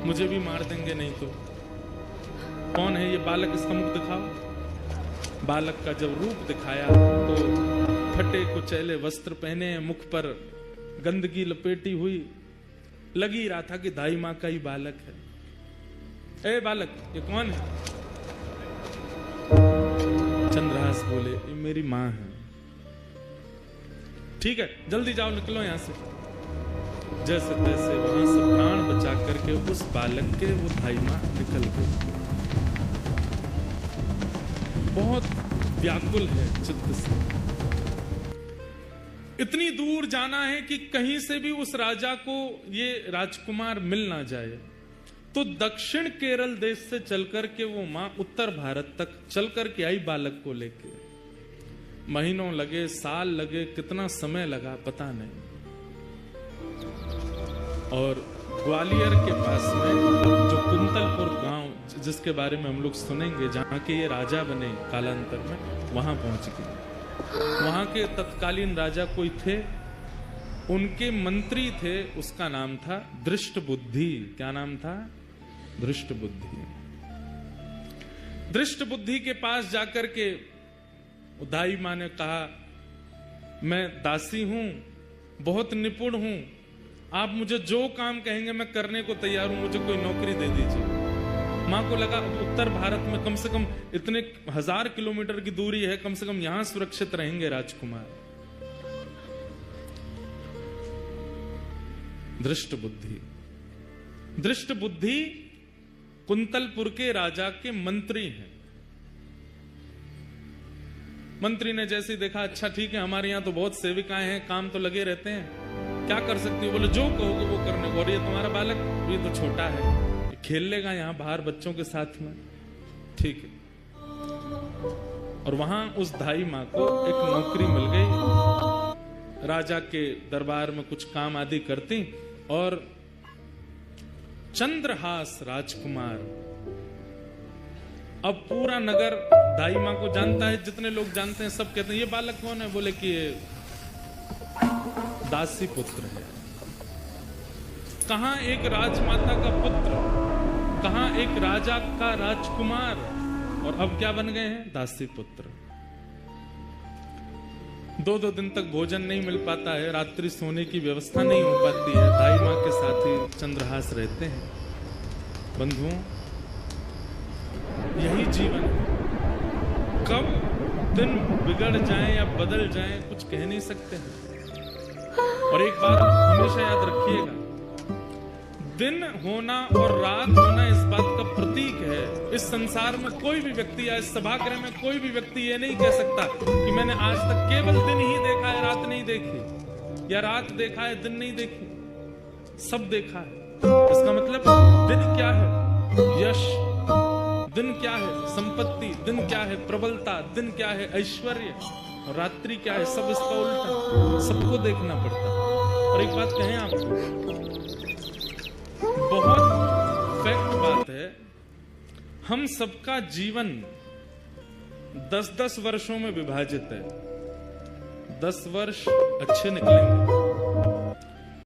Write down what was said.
मुझे भी मार देंगे नहीं तो। कौन है ये बालक, इसका मुख दिखाओ। बालक का जब रूप दिखाया तो फटे कुचैले वस्त्र पहने, मुख पर गंदगी लपेटी हुई, लगी रहा था कि दाई माँ का ही बालक है। ए बालक, ये कौन है? चंद्रहास बोले, ये मेरी माँ है। ठीक है, जल्दी जाओ, निकलो यहां से। जैसे तैसे वहां से प्राण बचा करके उस बालक के वो दाई माँ निकल गई। बहुत व्याकुल है चित्त से। इतनी दूर जाना है कि कहीं से भी उस राजा को ये राजकुमार मिल ना जाए। तो दक्षिण केरल देश से चलकर के वो मां उत्तर भारत तक चलकर के आई बालक को लेके। महीनों लगे, साल लगे, कितना समय लगा पता नहीं। और ग्वालियर के पास में जो कुंतलपुर गांव, जिसके बारे में हम लोग सुनेंगे, जहां के ये राजा बने कालांतर में, वहां पहुंच गए। वहां के तत्कालीन राजा कोई थे, उनके मंत्री थे, उसका नाम था दृष्टबुद्धि। क्या नाम था? दृष्टबुद्धि। दृष्टबुद्धि के पास जाकर के दाई मां ने कहा, मैं दासी हूं, बहुत निपुण हूं, आप मुझे जो काम कहेंगे मैं करने को तैयार हूं, मुझे कोई नौकरी दे दीजिए। मां को लगा उत्तर भारत में कम से कम इतने 1000 किलोमीटर की दूरी है, कम से कम यहां सुरक्षित रहेंगे राजकुमार। दृष्टबुद्धि। दृष्टबुद्धि कुंतलपुर के राजा के मंत्री हैं। मंत्री ने जैसे ही देखा, अच्छा ठीक है, हमारे यहां तो बहुत सेविकाएं हैं, काम तो लगे रहते हैं, क्या कर सकती हो? बोले, जो कहोगे वो करने को। और ये तुम्हारा बालक, ये तो छोटा है, खेल लेगा यहां बाहर बच्चों के साथ में। ठीक है। और वहां उस दाई मां को एक नौकरी मिल गई, राजा के दरबार में कुछ काम आदि करती। और चंद्रहास राजकुमार, अब पूरा नगर दाई मां को जानता है, जितने लोग जानते हैं सब कहते हैं, ये बालक कौन है? बोले कि ये दासी पुत्र है। कहां एक राजमाता का पुत्र, कहां एक राजा का राजकुमार, और अब क्या बन गए हैं? दासी पुत्र। 2-2 दिन तक भोजन नहीं मिल पाता है, रात्रि सोने की व्यवस्था नहीं हो पाती है। दाई मां के साथ ही चंद्रहास रहते हैं। बंधुओं, यही जीवन है। कब दिन बिगड़ जाए या बदल जाए कुछ कह नहीं सकते हैं। और एक बात हमेशा याद रखिएगा, दिन होना और रात होना इस बात का प्रतीक है। इस संसार में कोई भी व्यक्ति या इस सभागृह में कोई भी व्यक्ति ये नहीं कह सकता कि मैंने आज तक केवल दिन ही देखा है, रात नहीं देखी, या रात देखा है, दिन नहीं देखी। सब देखा है। इसका मतलब दिन क्या है? यश। दिन क्या है? संपत्ति। दिन क्या है? प्रबलता। दिन क्या है? ऐश्वर्य। और रात्रि क्या है? सब इसका उल्टा। सबको देखना पड़ता है। और एक बात कहें आपको, बहुत फैक्ट बात है, हम सबका जीवन 10-10 वर्षों में विभाजित है। 10 वर्ष अच्छे निकलेंगे,